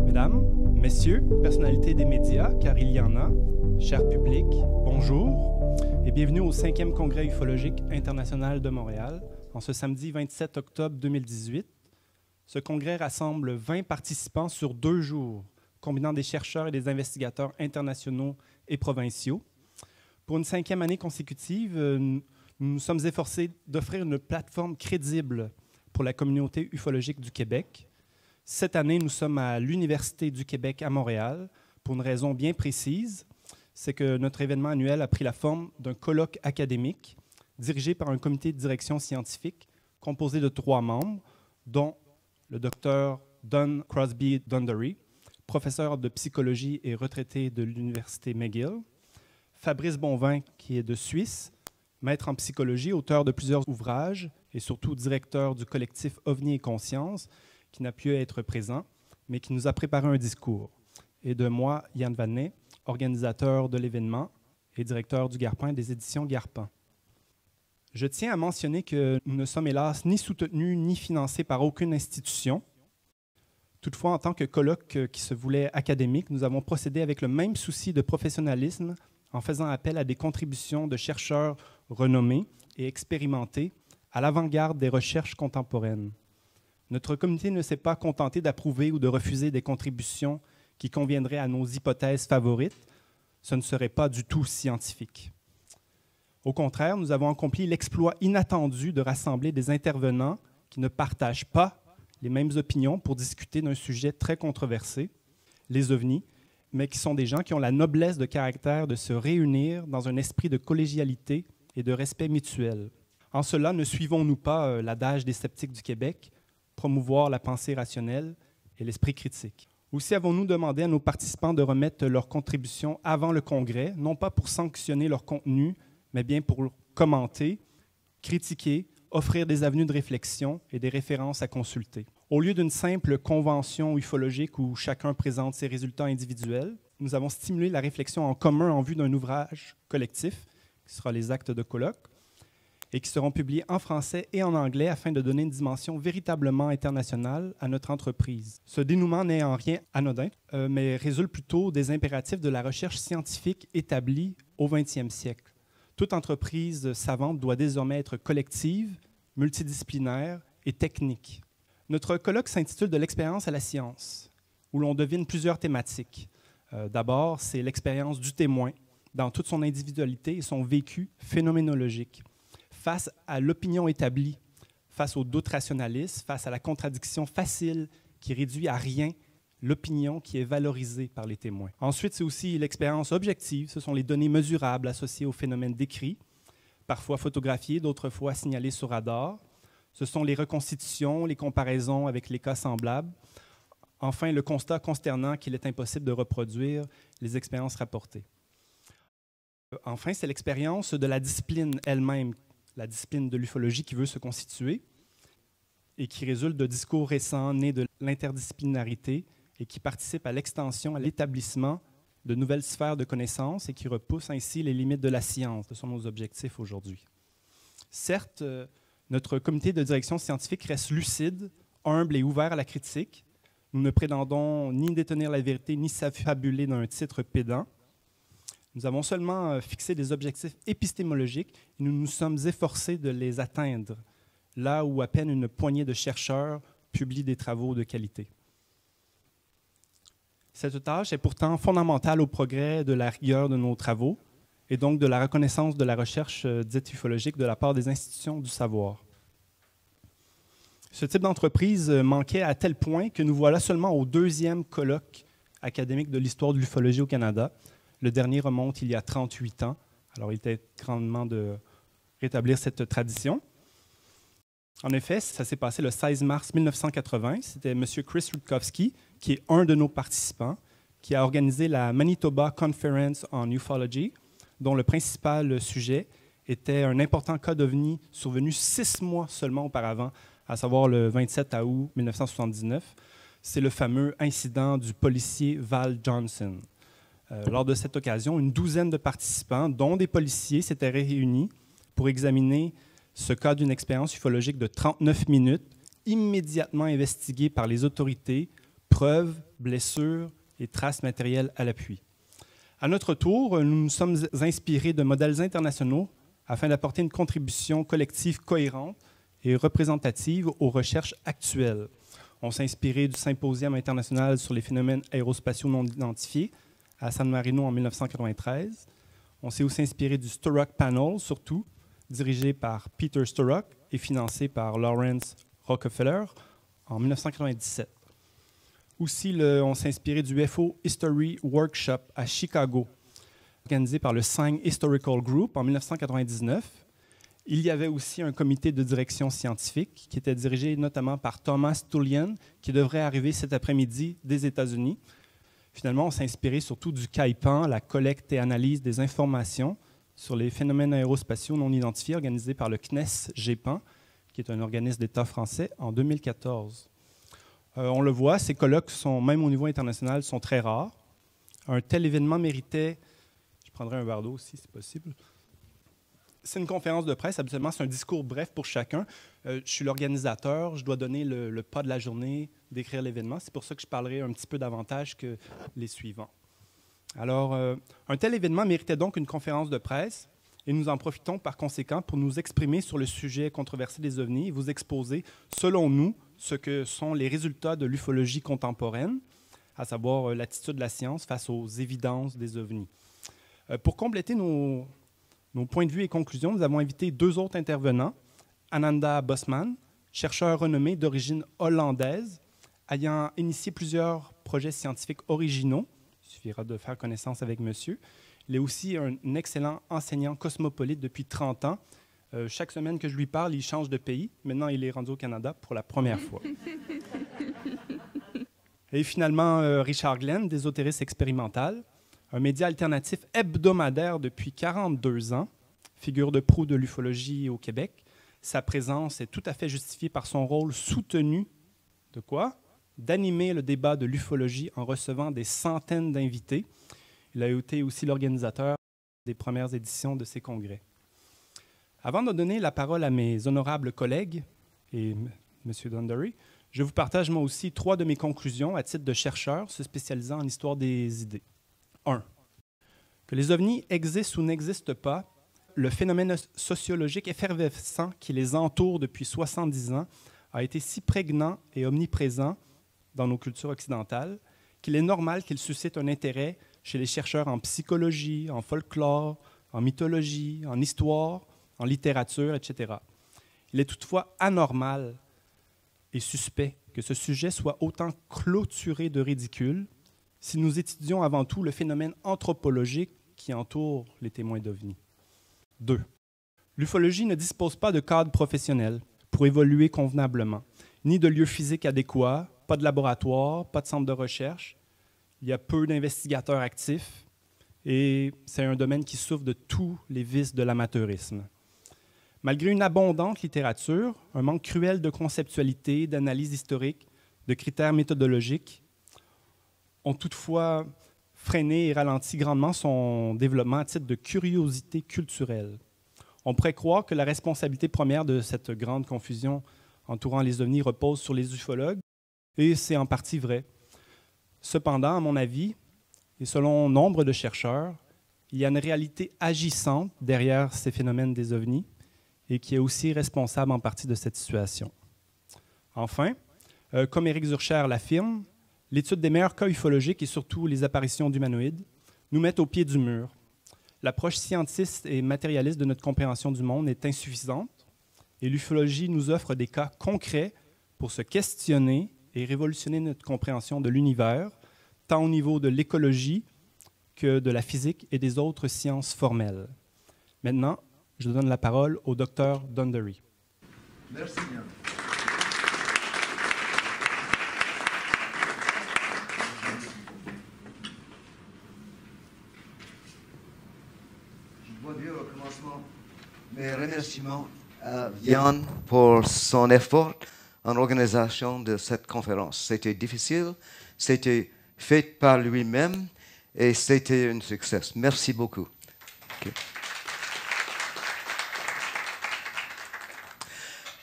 Mesdames, messieurs, personnalités des médias, car il y en a, cher public, bonjour et bienvenue au 5e Congrès ufologique international de Montréal en ce samedi 27 octobre 2018. Ce congrès rassemble 20 participants sur 2 jours, combinant des chercheurs et des investigateurs internationaux et provinciaux. Pour une 5e année consécutive, nous nous sommes efforcés d'offrir une plateforme crédible pour la communauté ufologique du Québec. Cette année, nous sommes à l'Université du Québec à Montréal pour une raison bien précise, c'est que notre événement annuel a pris la forme d'un colloque académique dirigé par un comité de direction scientifique composé de 3 membres, dont le Dr Don Crosby Dundery, professeur de psychologie et retraité de l'Université McGill, Fabrice Bonvin, qui est de Suisse, maître en psychologie, auteur de plusieurs ouvrages et surtout directeur du collectif OVNI et Conscience, qui n'a pu être présent, mais qui nous a préparé un discours. Et de moi, Yann Vanet, organisateur de l'événement et directeur du Garpin des éditions Garpin. Je tiens à mentionner que nous ne sommes hélas ni soutenus ni financés par aucune institution. Toutefois, en tant que colloque qui se voulait académique, nous avons procédé avec le même souci de professionnalisme en faisant appel à des contributions de chercheurs renommés et expérimentés à l'avant-garde des recherches contemporaines. Notre comité ne s'est pas contenté d'approuver ou de refuser des contributions qui conviendraient à nos hypothèses favorites. Ce ne serait pas du tout scientifique. Au contraire, nous avons accompli l'exploit inattendu de rassembler des intervenants qui ne partagent pas les mêmes opinions pour discuter d'un sujet très controversé, les ovnis, mais qui sont des gens qui ont la noblesse de caractère de se réunir dans un esprit de collégialité et de respect mutuel. En cela, ne suivons-nous pas l'adage des sceptiques du Québec, promouvoir la pensée rationnelle et l'esprit critique. Aussi avons-nous demandé à nos participants de remettre leurs contributions avant le congrès, non pas pour sanctionner leur contenu, mais bien pour commenter, critiquer, offrir des avenues de réflexion et des références à consulter. Au lieu d'une simple convention ufologique où chacun présente ses résultats individuels, nous avons stimulé la réflexion en commun en vue d'un ouvrage collectif, qui sera les actes de colloque, et qui seront publiés en français et en anglais afin de donner une dimension véritablement internationale à notre entreprise. Ce dénouement n'est en rien anodin, mais résulte plutôt des impératifs de la recherche scientifique établie au 20e siècle. Toute entreprise savante doit désormais être collective, multidisciplinaire et technique. Notre colloque s'intitule « De l'expérience à la science », où l'on devine plusieurs thématiques. D'abord, c'est l'expérience du témoin dans toute son individualité et son vécu phénoménologique. Face à l'opinion établie, face au doute rationaliste, face à la contradiction facile qui réduit à rien l'opinion qui est valorisée par les témoins. Ensuite, c'est aussi l'expérience objective. Ce sont les données mesurables associées aux phénomènes décrits, parfois photographiés, d'autres fois signalés sur radar. Ce sont les reconstitutions, les comparaisons avec les cas semblables. Enfin, le constat consternant qu'il est impossible de reproduire les expériences rapportées. Enfin, c'est l'expérience de la discipline elle-même, la discipline de l'ufologie qui veut se constituer et qui résulte de discours récents nés de l'interdisciplinarité et qui participe à l'extension, à l'établissement de nouvelles sphères de connaissances et qui repousse ainsi les limites de la science. Ce sont nos objectifs aujourd'hui. Certes, notre comité de direction scientifique reste lucide, humble et ouvert à la critique. Nous ne prétendons ni détenir la vérité ni s'affabuler d'un titre pédant. Nous avons seulement fixé des objectifs épistémologiques et nous nous sommes efforcés de les atteindre, là où à peine une poignée de chercheurs publient des travaux de qualité. Cette tâche est pourtant fondamentale au progrès de la rigueur de nos travaux et donc de la reconnaissance de la recherche dite ufologique de la part des institutions du savoir. Ce type d'entreprise manquait à tel point que nous voilà seulement au 2e colloque académique de l'histoire de l'ufologie au Canada. Le dernier remonte il y a 38 ans. Alors, il était grandement de rétablir cette tradition. En effet, ça s'est passé le 16 mars 1980. C'était M. Chris Rutkowski, qui est un de nos participants, qui a organisé la Manitoba Conference on Ufology, dont le principal sujet était un important cas d'OVNI survenu 6 mois seulement auparavant à savoir le 27 août 1979. C'est le fameux incident du policier Val Johnson. Lors de cette occasion, une douzaine de participants, dont des policiers, s'étaient réunis pour examiner ce cas d'une expérience ufologique de 39 minutes, immédiatement investiguée par les autorités, preuves, blessures et traces matérielles à l'appui. À notre tour, nous nous sommes inspirés de modèles internationaux afin d'apporter une contribution collective cohérente et représentative aux recherches actuelles. On s'est inspiré du Symposium international sur les phénomènes aérospatiaux non identifiés à San Marino en 1993. On s'est aussi inspiré du Sturrock Panel, surtout, dirigé par Peter Sturrock et financé par Lawrence Rockefeller en 1997. Aussi, on s'est inspiré du UFO History Workshop à Chicago, organisé par le Sign Historical Group en 1999. Il y avait aussi un comité de direction scientifique qui était dirigé notamment par Thomas Tullian, qui devrait arriver cet après-midi des États-Unis. Finalement, on s'est inspiré surtout du CAIPAN, la collecte et analyse des informations sur les phénomènes aérospatiaux non identifiés, organisé par le CNES-GEPAN, qui est un organisme d'État français, en 2014. On le voit, ces colloques, même au niveau international, sont très rares. Un tel événement méritait... Je prendrai un verre d'eau aussi, si possible. C'est une conférence de presse. Habituellement, c'est un discours bref pour chacun. Je suis l'organisateur. Je dois donner le pas de la journée, décrire l'événement. C'est pour ça que je parlerai un petit peu davantage que les suivants. Alors, un tel événement méritait donc une conférence de presse et nous en profitons par conséquent pour nous exprimer sur le sujet controversé des ovnis et vous exposer, selon nous, ce que sont les résultats de l'ufologie contemporaine, à savoir l'attitude de la science face aux évidences des ovnis. Pour compléter nos points de vue et conclusions, nous avons invité deux autres intervenants, Ananda Bosman, chercheur renommé d'origine hollandaise, ayant initié plusieurs projets scientifiques originaux. Il suffira de faire connaissance avec monsieur. Il est aussi un excellent enseignant cosmopolite depuis 30 ans. Chaque semaine que je lui parle, il change de pays. Maintenant, il est rendu au Canada pour la première fois. Et finalement, Richard Glenn, d'Ésotériste expérimental, un média alternatif hebdomadaire depuis 42 ans, figure de proue de l'ufologie au Québec. Sa présence est tout à fait justifiée par son rôle soutenu de quoi? D'animer le débat de l'ufologie en recevant des centaines d'invités. Il a été aussi l'organisateur des premières éditions de ces congrès. Avant de donner la parole à mes honorables collègues et M. Dundery, je vous partage moi aussi 3 de mes conclusions à titre de chercheur se spécialisant en histoire des idées. 1. Que les ovnis existent ou n'existent pas, le phénomène sociologique effervescent qui les entoure depuis 70 ans a été si prégnant et omniprésent dans nos cultures occidentales qu'il est normal qu'il suscite un intérêt chez les chercheurs en psychologie, en folklore, en mythologie, en histoire, en littérature, etc. Il est toutefois anormal et suspect que ce sujet soit autant clôturé de ridicule si nous étudions avant tout le phénomène anthropologique qui entoure les témoins d'OVNI. 2. L'ufologie ne dispose pas de cadre professionnel pour évoluer convenablement, ni de lieux physiques adéquats, pas de laboratoire, pas de centre de recherche. Il y a peu d'investigateurs actifs et c'est un domaine qui souffre de tous les vices de l'amateurisme. Malgré une abondante littérature, un manque cruel de conceptualité, d'analyse historique, de critères méthodologiques ont toutefois freiné et ralenti grandement son développement à titre de curiosité culturelle. On pourrait croire que la responsabilité première de cette grande confusion entourant les ovnis repose sur les ufologues, et c'est en partie vrai. Cependant, à mon avis, et selon nombre de chercheurs, il y a une réalité agissante derrière ces phénomènes des ovnis et qui est aussi responsable en partie de cette situation. Enfin, comme Éric Zurcher l'affirme, l'étude des meilleurs cas ufologiques et surtout les apparitions d'humanoïdes nous mettent au pied du mur. L'approche scientiste et matérialiste de notre compréhension du monde est insuffisante et l'ufologie nous offre des cas concrets pour se questionner et révolutionner notre compréhension de l'univers, tant au niveau de l'écologie que de la physique et des autres sciences formelles. Maintenant, je donne la parole au Dr Dundery. Merci bien. Je dois dire au commencement mes remerciements à Yann pour son effort en organisation de cette conférence. C'était difficile, c'était fait par lui-même et c'était un succès. Merci beaucoup. Okay.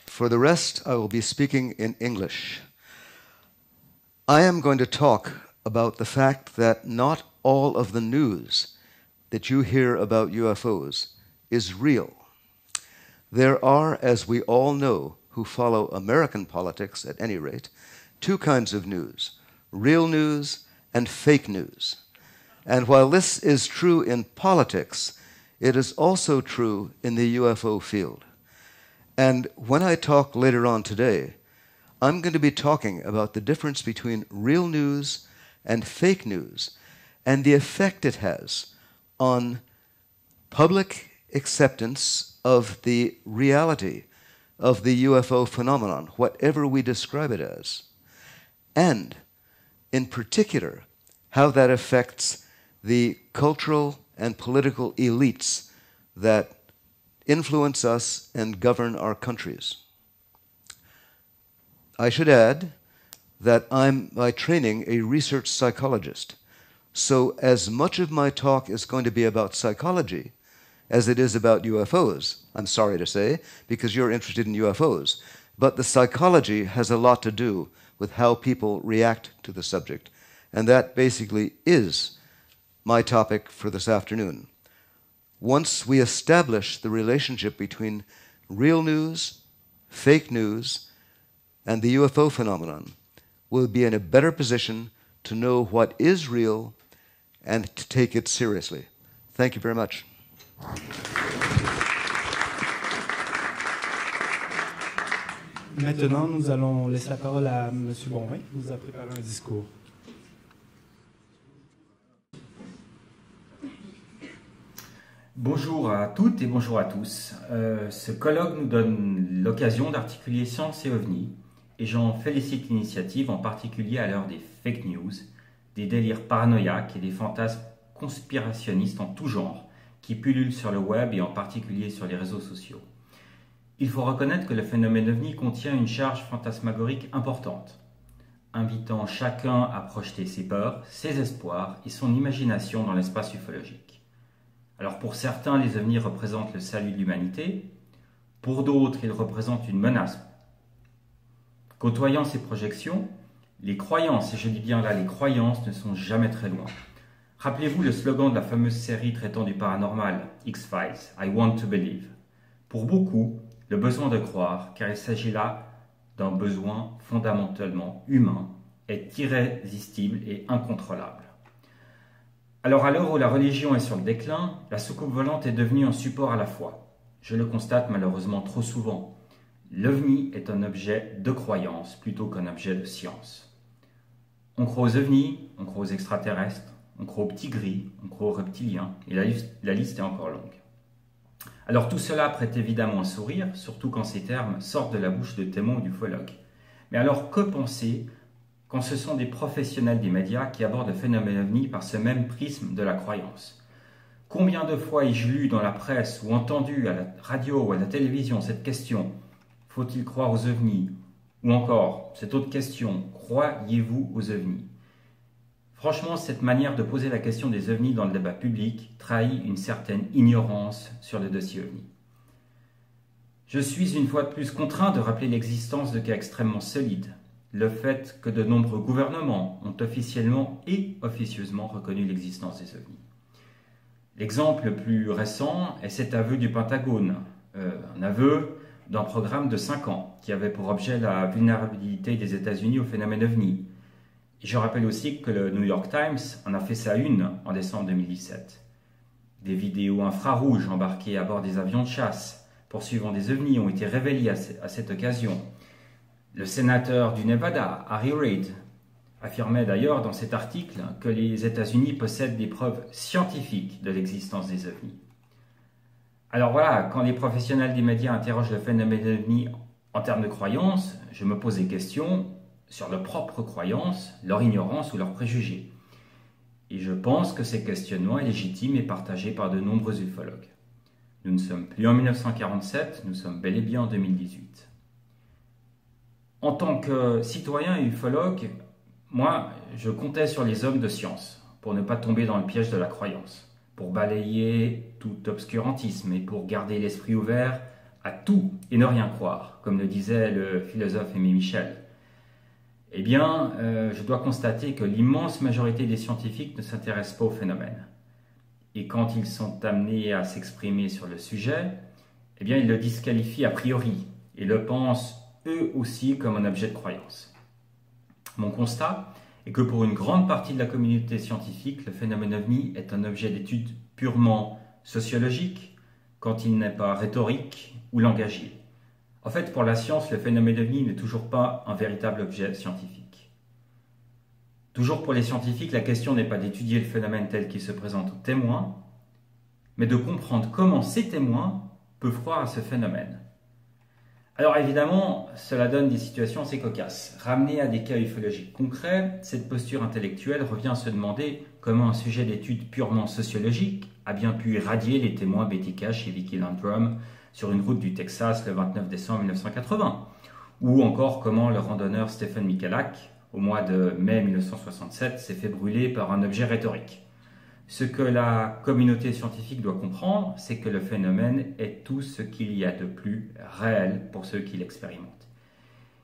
For the rest, I will be speaking in English. I am going to talk about the fact that not all of the news that you hear about UFOs is real. There are, as we all know, who follow American politics at any rate, two kinds of news, real news and fake news. And while this is true in politics, it is also true in the UFO field. And when I talk later on today, I'm going to be talking about the difference between real news and fake news and the effect it has on public acceptance of the reality of the UFO phenomenon, whatever we describe it as, and in particular, how that affects the cultural and political elites that influence us and govern our countries. I should add that I'm by training a research psychologist. So as much of my talk is going to be about psychology as it is about UFOs, I'm sorry to say, because you're interested in UFOs. But the psychology has a lot to do with how people react to the subject. And that basically is my topic for this afternoon. Once we establish the relationship between real news, fake news, and the UFO phenomenon, we'll be in a better position to know what is real and to take it seriously. Thank you very much. Maintenant, nous allons laisser la parole à M. Bonvin, qui nous a préparé un discours. Bonjour à toutes et bonjour à tous. Ce colloque nous donne l'occasion d'articuler science et ovnis, et j'en félicite l'initiative, en particulier à l'heure des fake news, des délires paranoïaques et des fantasmes conspirationnistes en tout genre qui pullulent sur le web et en particulier sur les réseaux sociaux. Il faut reconnaître que le phénomène ovni contient une charge fantasmagorique importante, invitant chacun à projeter ses peurs, ses espoirs et son imagination dans l'espace ufologique. Alors pour certains, les ovnis représentent le salut de l'humanité, pour d'autres, ils représentent une menace. Côtoyant ces projections, les croyances, et je dis bien là les croyances, ne sont jamais très loin. Rappelez-vous le slogan de la fameuse série traitant du paranormal, X-Files, I want to believe. Pour beaucoup, le besoin de croire, car il s'agit là d'un besoin fondamentalement humain, est irrésistible et incontrôlable. Alors à l'heure où la religion est sur le déclin, la soucoupe volante est devenue un support à la foi. Je le constate malheureusement trop souvent. L'OVNI est un objet de croyance plutôt qu'un objet de science. On croit aux ovnis, on croit aux extraterrestres, on croit aux petits gris, on croit aux reptiliens, et la liste est encore longue. Alors tout cela prête évidemment un sourire, surtout quand ces termes sortent de la bouche de témoins ou d'ufologues. Mais alors que penser quand ce sont des professionnels des médias qui abordent le phénomène ovni par ce même prisme de la croyance? Combien de fois ai-je lu dans la presse ou entendu à la radio ou à la télévision cette question: faut-il croire aux ovnis? Ou encore, cette autre question, croyez-vous aux ovnis? Franchement, cette manière de poser la question des ovnis dans le débat public trahit une certaine ignorance sur le dossier ovni. Je suis une fois de plus contraint de rappeler l'existence de cas extrêmement solides, le fait que de nombreux gouvernements ont officiellement et officieusement reconnu l'existence des ovnis. L'exemple le plus récent est cet aveu du Pentagone, un aveu d'un programme de 5 ans qui avait pour objet la vulnérabilité des États-Unis au phénomène ovni. Et je rappelle aussi que le New York Times en a fait sa une en décembre 2017. Des vidéos infrarouges embarquées à bord des avions de chasse poursuivant des ovnis ont été révélées à cette occasion. Le sénateur du Nevada, Harry Reid, affirmait d'ailleurs dans cet article que les États-Unis possèdent des preuves scientifiques de l'existence des ovnis. Alors voilà, quand les professionnels des médias interrogent le phénomène ovni en termes de croyances, je me pose des questions sur leurs propres croyances, leur ignorance ou leurs préjugés. Et je pense que ces questionnements sont légitimes et partagés par de nombreux ufologues. Nous ne sommes plus en 1947, nous sommes bel et bien en 2018. En tant que citoyen et ufologue, moi, je comptais sur les hommes de science pour ne pas tomber dans le piège de la croyance, pour balayer tout obscurantisme et pour garder l'esprit ouvert à tout et ne rien croire, comme le disait le philosophe Aimé Michel. Eh bien, je dois constater que l'immense majorité des scientifiques ne s'intéressent pas au phénomène. Et quand ils sont amenés à s'exprimer sur le sujet, eh bien, ils le disqualifient a priori et le pensent eux aussi comme un objet de croyance. Mon constat est que pour une grande partie de la communauté scientifique, le phénomène OVNI est un objet d'étude purement sociologique, quand il n'est pas rhétorique ou langagier. En fait, pour la science, le phénomène OVNI n'est toujours pas un véritable objet scientifique. Toujours pour les scientifiques, la question n'est pas d'étudier le phénomène tel qu'il se présente aux témoins, mais de comprendre comment ces témoins peuvent croire à ce phénomène. Alors évidemment, cela donne des situations assez cocasses. Ramenée à des cas ufologiques concrets, cette posture intellectuelle revient à se demander comment un sujet d'étude purement sociologique a bien pu irradier les témoins Betty Cash et Vicky Landrum sur une route du Texas le 29 décembre 1980, ou encore comment le randonneur Stephen Michalak, au mois de mai 1967, s'est fait brûler par un objet rhétorique. Ce que la communauté scientifique doit comprendre, c'est que le phénomène est tout ce qu'il y a de plus réel pour ceux qui l'expérimentent.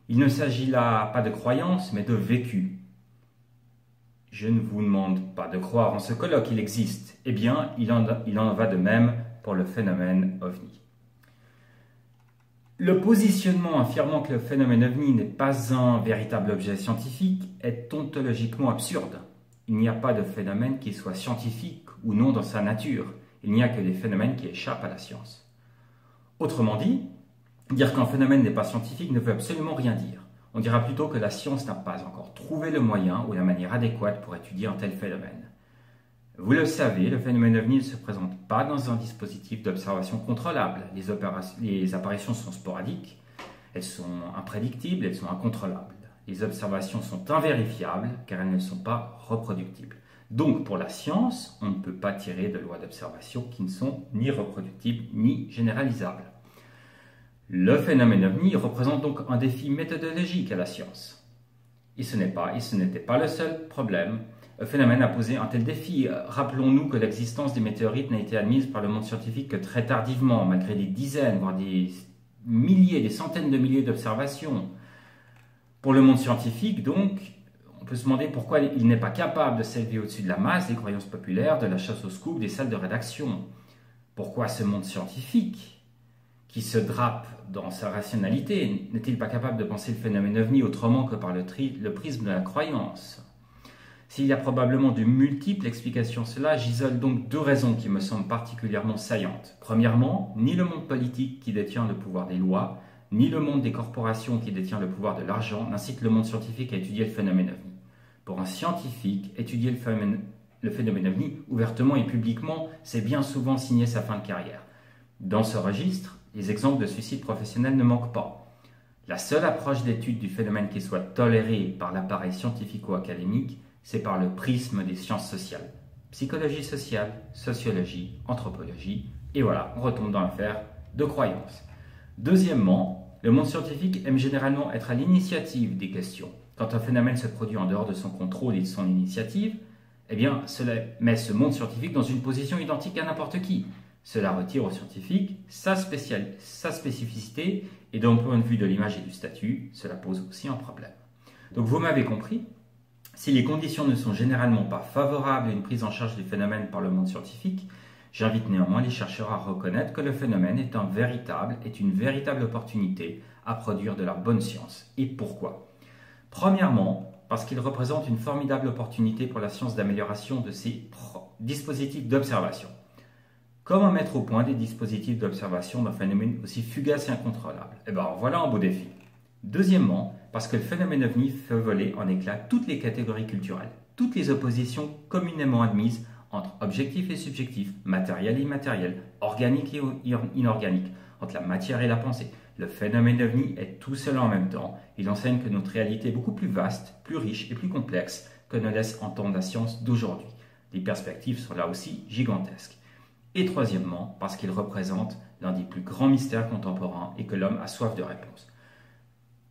Il ne s'agit là pas de croyance, mais de vécu. Je ne vous demande pas de croire en ce colloque, il existe. Eh bien, il en va de même pour le phénomène OVNI. Le positionnement affirmant que le phénomène OVNI n'est pas un véritable objet scientifique est ontologiquement absurde. Il n'y a pas de phénomène qui soit scientifique ou non dans sa nature. Il n'y a que des phénomènes qui échappent à la science. Autrement dit, dire qu'un phénomène n'est pas scientifique ne veut absolument rien dire. On dira plutôt que la science n'a pas encore trouvé le moyen ou la manière adéquate pour étudier un tel phénomène. Vous le savez, le phénomène OVNI ne se présente pas dans un dispositif d'observation contrôlable. Les apparitions sont sporadiques, elles sont imprédictibles, elles sont incontrôlables. Les observations sont invérifiables car elles ne sont pas reproductibles. Donc pour la science, on ne peut pas tirer de lois d'observation qui ne sont ni reproductibles ni généralisables. Le phénomène OVNI représente donc un défi méthodologique à la science. Et ce n'était pas le seul problème. Le phénomène a posé un tel défi. Rappelons-nous que l'existence des météorites n'a été admise par le monde scientifique que très tardivement, malgré des dizaines, voire des milliers, des centaines de milliers d'observations. Pour le monde scientifique, donc, on peut se demander pourquoi il n'est pas capable de s'élever au-dessus de la masse des croyances populaires, de la chasse au scoop, des salles de rédaction. Pourquoi ce monde scientifique, qui se drape dans sa rationalité, n'est-il pas capable de penser le phénomène OVNI autrement que par le prisme de la croyance ? S'il y a probablement de multiples explications à cela, j'isole donc deux raisons qui me semblent particulièrement saillantes. Premièrement, ni le monde politique qui détient le pouvoir des lois, ni le monde des corporations qui détient le pouvoir de l'argent n'incite le monde scientifique à étudier le phénomène OVNI. Pour un scientifique, étudier le phénomène OVNI ouvertement et publiquement, c'est bien souvent signer sa fin de carrière. Dans ce registre, les exemples de suicides professionnels ne manquent pas. La seule approche d'étude du phénomène qui soit tolérée par l'appareil scientifico-académique, c'est par le prisme des sciences sociales. Psychologie sociale, sociologie, anthropologie, et voilà, on retombe dans l'affaire de croyance. Deuxièmement, le monde scientifique aime généralement être à l'initiative des questions. Quand un phénomène se produit en dehors de son contrôle et de son initiative, eh bien, cela met ce monde scientifique dans une position identique à n'importe qui. Cela retire aux scientifiques sa spécificité, et d'un point de vue de l'image et du statut, cela pose aussi un problème. Donc vous m'avez compris, si les conditions ne sont généralement pas favorables à une prise en charge du phénomène par le monde scientifique, j'invite néanmoins les chercheurs à reconnaître que le phénomène est une véritable opportunité à produire de la bonne science. Et pourquoi ? Premièrement, parce qu'il représente une formidable opportunité pour la science d'amélioration de ses dispositifs d'observation. Comment mettre au point des dispositifs d'observation d'un phénomène aussi fugace et incontrôlable ? Eh bien, voilà un beau défi. Deuxièmement, parce que le phénomène OVNI fait voler en éclats toutes les catégories culturelles, toutes les oppositions communément admises entre objectif et subjectif, matériel et immatériel, organique et inorganique, entre la matière et la pensée. Le phénomène OVNI est tout cela en même temps. Il enseigne que notre réalité est beaucoup plus vaste, plus riche et plus complexe que ne laisse entendre la science d'aujourd'hui. Les perspectives sont là aussi gigantesques. Et troisièmement, parce qu'il représente l'un des plus grands mystères contemporains et que l'homme a soif de réponses.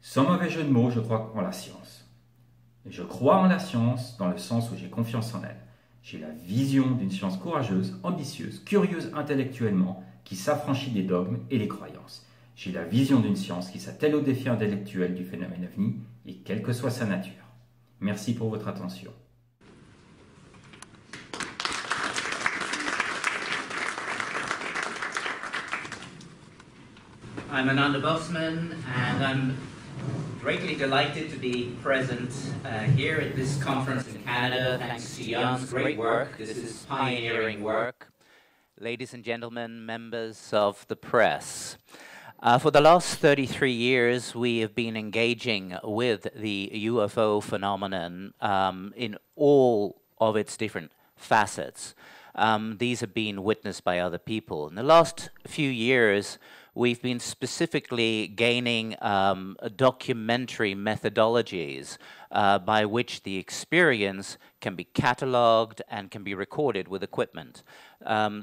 Sans mauvais jeu de mots, je crois en la science. Et je crois en la science dans le sens où j'ai confiance en elle. J'ai la vision d'une science courageuse, ambitieuse, curieuse intellectuellement, qui s'affranchit des dogmes et des croyances. J'ai la vision d'une science qui s'attelle au défi intellectuel du phénomène ovni, et quelle que soit sa nature. Merci pour votre attention. I'm Ananda Bosman, and I'm greatly delighted to be present here at this conference in Canada, thanks to Jan's great work. This is pioneering work. Ladies and gentlemen, members of the press, for the last 33 years, we have been engaging with the UFO phenomenon in all of its different facets. These have been witnessed by other people. In the last few years, we've been specifically gaining documentary methodologies by which the experience can be catalogued and can be recorded with equipment.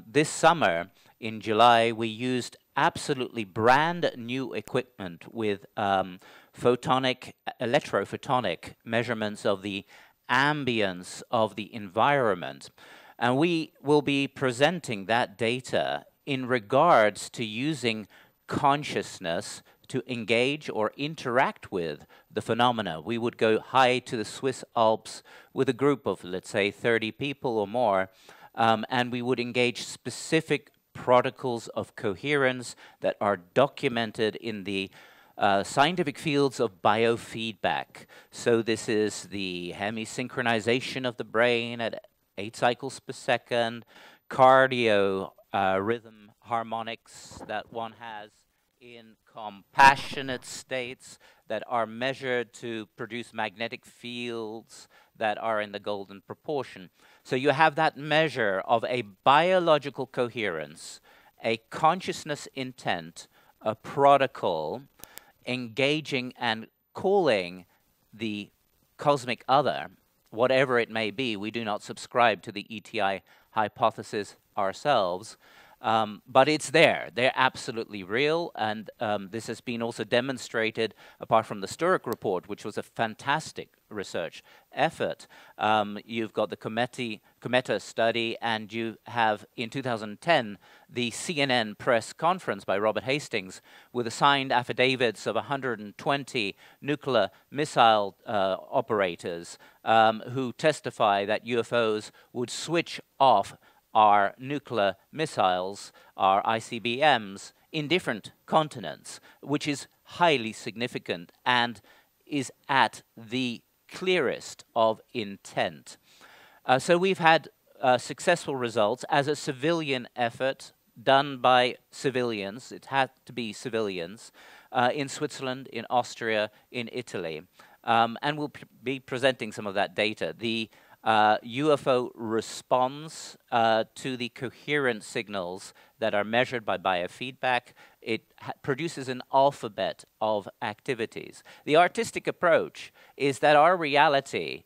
This summer, in July, we used absolutely brand new equipment with electrophotonic measurements of the ambience of the environment. And we will be presenting that data in regards to using consciousness to engage or interact with the phenomena. We would go high to the Swiss Alps with a group of, let's say, 30 people or more, and we would engage specific protocols of coherence that are documented in the scientific fields of biofeedback. So this is the hemisynchronization of the brain at 8 cycles per second, cardio rhythm harmonics that one has in compassionate states that are measured to produce magnetic fields that are in the golden proportion. So you have that measure of a biological coherence, a consciousness intent, a protocol, engaging and calling the cosmic other, whatever it may be. We do not subscribe to the ETI hypothesis ourselves, but it's there. They're absolutely real, and this has been also demonstrated, apart from the Sturrock report, which was a fantastic research effort. You've got the Cometa study, and you have, in 2010, the CNN press conference by Robert Hastings with the signed affidavits of 120 nuclear missile operators who testify that UFOs would switch off our nuclear missiles, our ICBMs, in different continents, which is highly significant and is at the clearest of intent. So we've had successful results as a civilian effort done by civilians. It had to be civilians in Switzerland, in Austria, in Italy. And we'll be presenting some of that data. The UFO responds to the coherent signals that are measured by biofeedback. It produces an alphabet of activities. The artistic approach is that our reality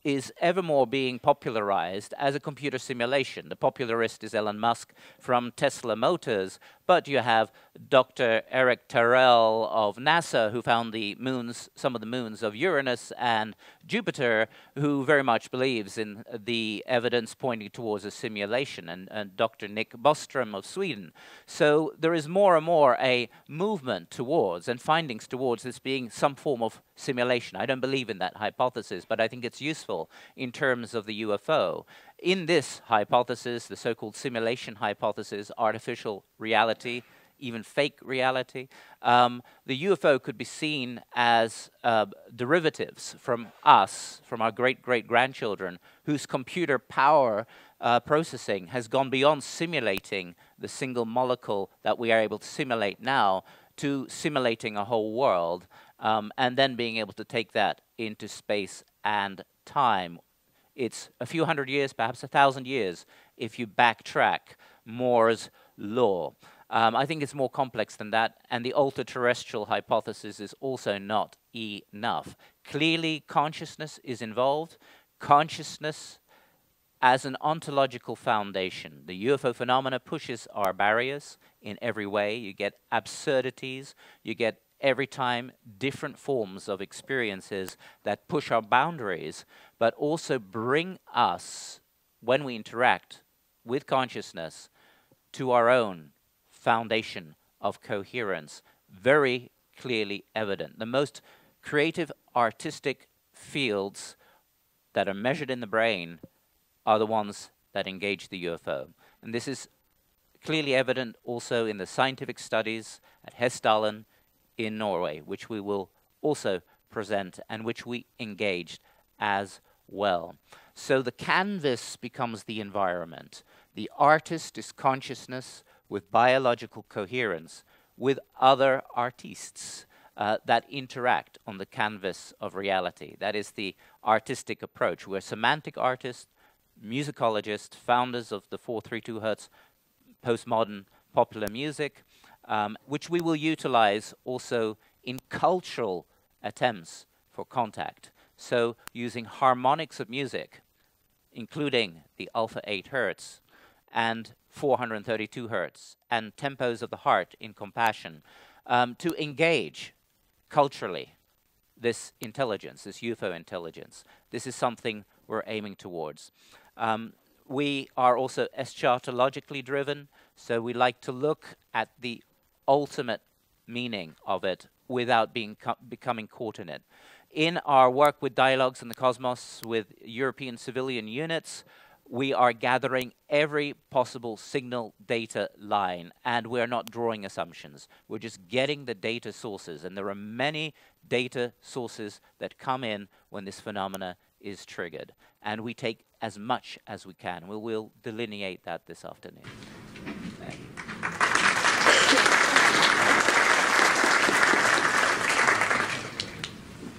is ever more being popularized as a computer simulation. The popularist is Elon Musk from Tesla Motors, but you have Dr. Eric Tyrrell of NASA, who found the moons, some of the moons of Uranus and Jupiter, who very much believes in the evidence pointing towards a simulation, and Dr. Nick Bostrom of Sweden. So there is more and more a movement towards and findings towards this being some form of simulation. I don't believe in that hypothesis, but I think it's useful in terms of the UFO. In this hypothesis, the so-called simulation hypothesis, artificial reality, even fake reality, the UFO could be seen as derivatives from us, from our great-great-grandchildren, whose computer power processing has gone beyond simulating the single molecule that we are able to simulate now to simulating a whole world, and then being able to take that into space and time. It's a few hundred years, perhaps 1,000 years, if you backtrack Moore's law. I think it's more complex than that, and the ultra-terrestrial hypothesis is also not enough. Clearly, consciousness is involved. Consciousness as an ontological foundation. The UFO phenomena pushes our barriers in every way. You get absurdities, you get every time different forms of experiences that push our boundaries, but also bring us, when we interact with consciousness, to our own foundation of coherence, very clearly evident. The most creative artistic fields that are measured in the brain are the ones that engage the UFO. And this is clearly evident also in the scientific studies at Hessdalen in Norway, which we will also present and which we engaged as well. So the canvas becomes the environment. The artist is consciousness with biological coherence with other artists that interact on the canvas of reality. That is the artistic approach. We're semantic artists, musicologists, founders of the 432 Hertz postmodern popular music, which we will utilize also in cultural attempts for contact. So using harmonics of music, including the alpha 8 Hertz and 432 Hertz and tempos of the heart in compassion, to engage culturally this intelligence, this UFO intelligence. This is something we're aiming towards. We are also eschatologically driven, so we like to look at the ultimate meaning of it without becoming caught in it. In our work with Dialogues in the Cosmos with European civilian units, we are gathering every possible signal data line, and we're not drawing assumptions. We're just getting the data sources, and there are many data sources that come in when this phenomena is triggered. And we take as much as we can. We will delineate that this afternoon. Thank you.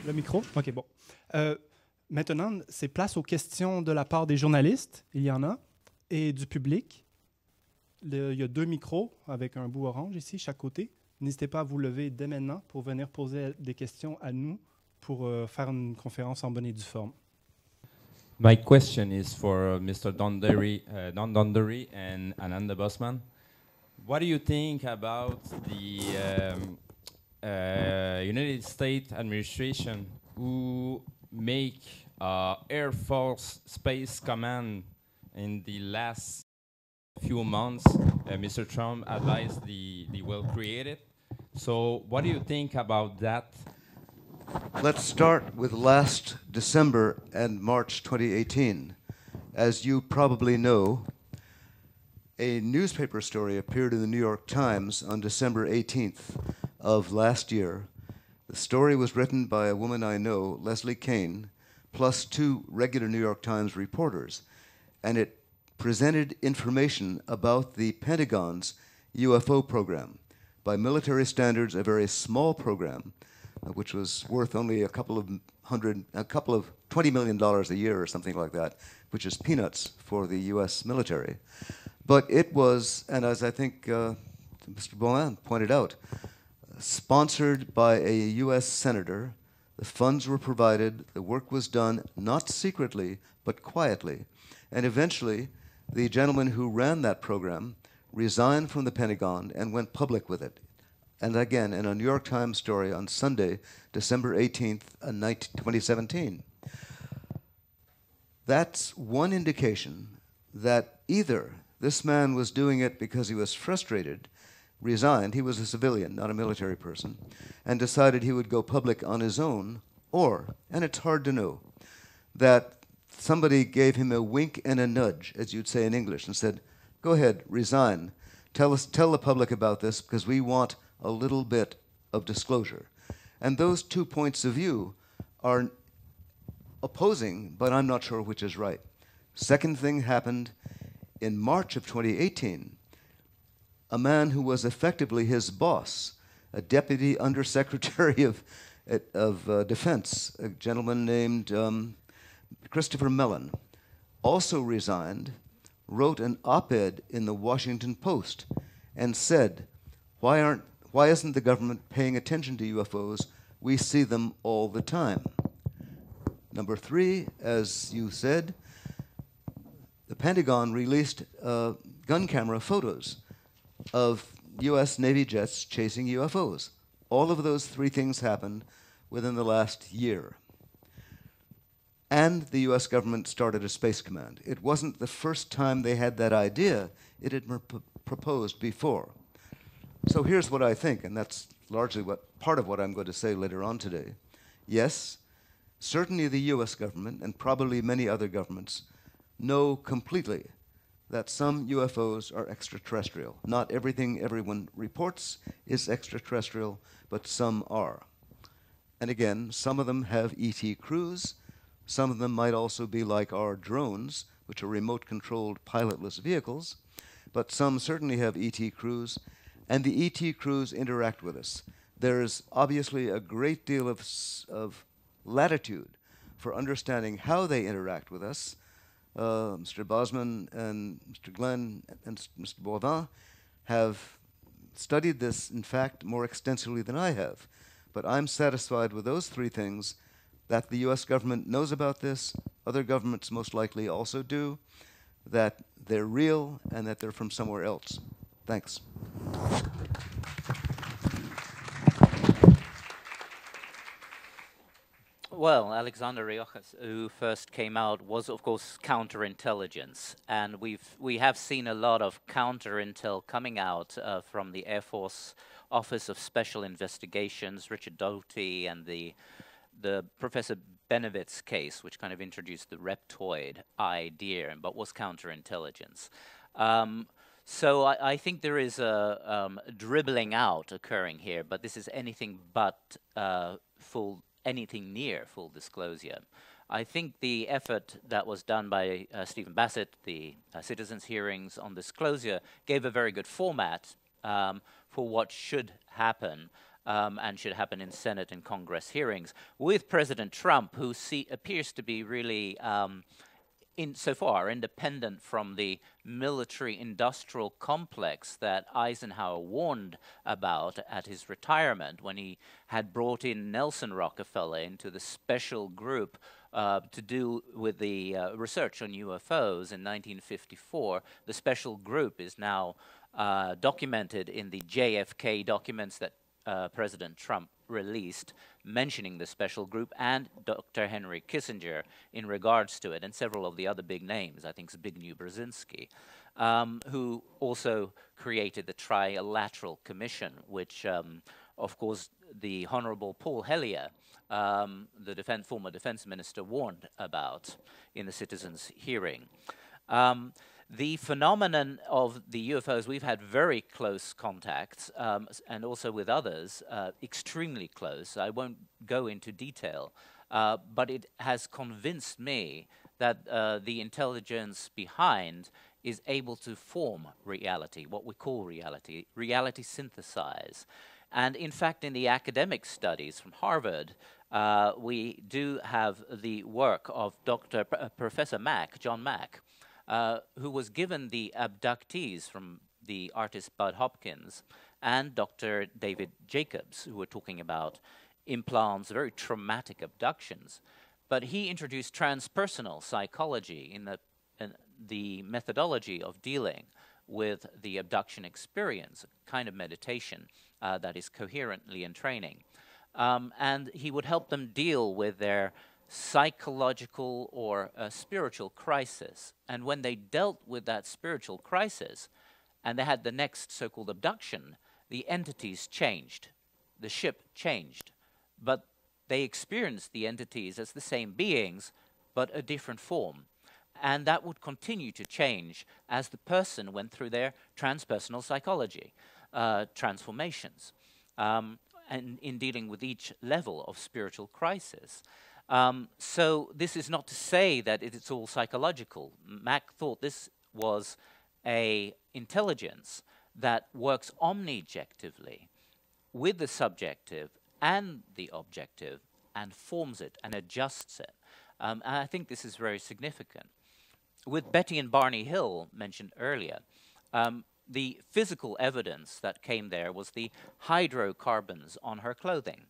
Le micro? OK, bon. Maintenant, c'est place aux questions de la part des journalistes, il y en a, et du public. Il y a 2 micros avec un bout orange ici, chaque côté. N'hésitez pas à vous lever dès maintenant pour venir poser des questions à nous pour faire une conférence en bonne et due forme. My question is for Mr. Don Donderi and Ananda Bosman. What do you think about the United States administration who make Air Force Space Command in the last few months? Mr. Trump advised the well created. So what do you think about that? Let's start with last December and March 2018. As you probably know, a newspaper story appeared in the New York Times on December 18th of last year. The story was written by a woman I know, Leslie Kane, plus 2 regular New York Times reporters, and it presented information about the Pentagon's UFO program. By military standards, a very small program, which was worth only a couple of $20 million a year or something like that, which is peanuts for the U.S. military. But it was, and as I think Mr. Bohan pointed out, sponsored by a U.S. senator. The funds were provided. The work was done, not secretly, but quietly. And eventually, the gentleman who ran that program resigned from the Pentagon and went public with it. And again, in a New York Times story on Sunday, December 18th, 2017. That's one indication that either this man was doing it because he was frustrated, resigned, he was a civilian, not a military person, and decided he would go public on his own, or, and it's hard to know, that somebody gave him a wink and a nudge, as you'd say in English, and said, go ahead, resign, tell the public about this because we want a little bit of disclosure. And those 2 points of view are opposing, but I'm not sure which is right. Second thing happened in March of 2018. A man who was effectively his boss, a deputy undersecretary of Defense, a gentleman named Christopher Mellon, also resigned, wrote an op-ed in the Washington Post, and said, why isn't the government paying attention to UFOs? We see them all the time. Number 3, as you said, the Pentagon released gun camera photos of U.S. Navy jets chasing UFOs. All of those three things happened within the last year. And the US government started a space command. It wasn't the first time they had that idea. It had been proposed before. So here's what I think, and that's largely part of what I'm going to say later on today. Yes, certainly the US government, and probably many other governments, know completely that some UFOs are extraterrestrial. Not everything everyone reports is extraterrestrial, but some are. And again, some of them have ET crews. Some of them might also be like our drones, which are remote-controlled pilotless vehicles, but some certainly have ET crews, and the ET crews interact with us. There is obviously a great deal of latitude for understanding how they interact with us. Mr. Bosman and Mr. Glenn and Mr. Boivin have studied this, in fact, more extensively than I have. But I'm satisfied with those three things, that the US government knows about this, other governments most likely also do, that they're real, and that they're from somewhere else. Thanks. Well, Alexander Riojas, who first came out, was of course counterintelligence, and we have seen a lot of counterintel coming out from the Air Force Office of Special Investigations, Richard Doty, and the Professor Benevitz case, which kind of introduced the reptoid idea, but was counterintelligence. So I think there is a dribbling out occurring here, but this is anything but anything near full disclosure. I think the effort that was done by Stephen Bassett, the citizens' hearings on disclosure, gave a very good format for what should happen and should happen in Senate and Congress hearings with President Trump, who appears to be really so far independent from the military-industrial complex that Eisenhower warned about at his retirement when he had brought in Nelson Rockefeller into the special group to do with the research on UFOs in 1954. The special group is now documented in the JFK documents that President Trump released, mentioning the special group and Dr. Henry Kissinger in regards to it, and several of the other big names. I think Zbigniew Brzezinski, who also created the Trilateral Commission, which, of course, the Honorable Paul Hellyer, the former defense minister, warned about in the citizens' hearing. The phenomenon of the UFOs, we've had very close contacts, and also with others, extremely close. I won't go into detail, but it has convinced me that the intelligence behind is able to form reality, what we call reality synthesize. And in fact, in the academic studies from Harvard, we do have the work of Professor Mack, John Mack, who was given the abductees from the artist Bud Hopkins, and Dr. David Jacobs, who were talking about implants, very traumatic abductions. But he introduced transpersonal psychology in the methodology of dealing with the abduction experience, a kind of meditation that is coherently in training. And he would help them deal with their psychological or spiritual crisis. And when they dealt with that spiritual crisis and they had the next so-called abduction, the entities changed. The ship changed. But they experienced the entities as the same beings, but a different form. And that would continue to change as the person went through their transpersonal psychology transformations, and in dealing with each level of spiritual crisis. So this is not to say that it's all psychological. Mack thought this was an intelligence that works omnijectively with the subjective and the objective and forms it and adjusts it. And I think this is very significant. With Betty and Barney Hill, mentioned earlier, the physical evidence that came there was the hydrocarbons on her clothing.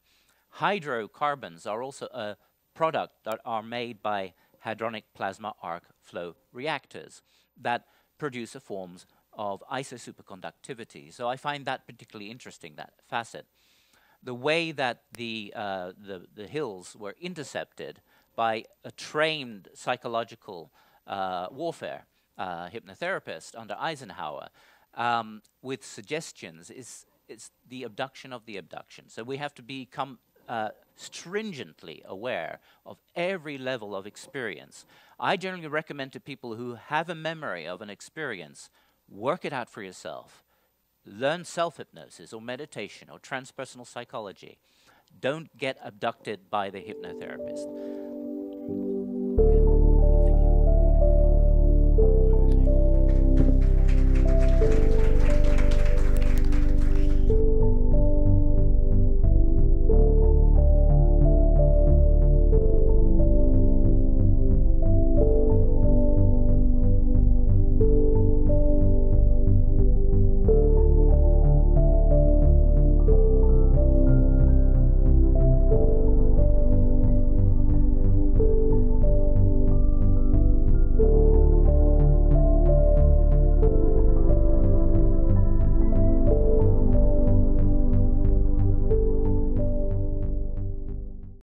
Hydrocarbons are also a product that are made by hadronic plasma arc flow reactors that produce a forms of isosuperconductivity. So I find that particularly interesting, that facet. the way that the hills were intercepted by a trained psychological warfare hypnotherapist under Eisenhower with suggestions is the abduction of the abduction. So we have to become stringently aware of every level of experience. I generally recommend to people who have a memory of an experience, work it out for yourself. Learn self-hypnosis or meditation or transpersonal psychology. Don't get abducted by the hypnotherapist.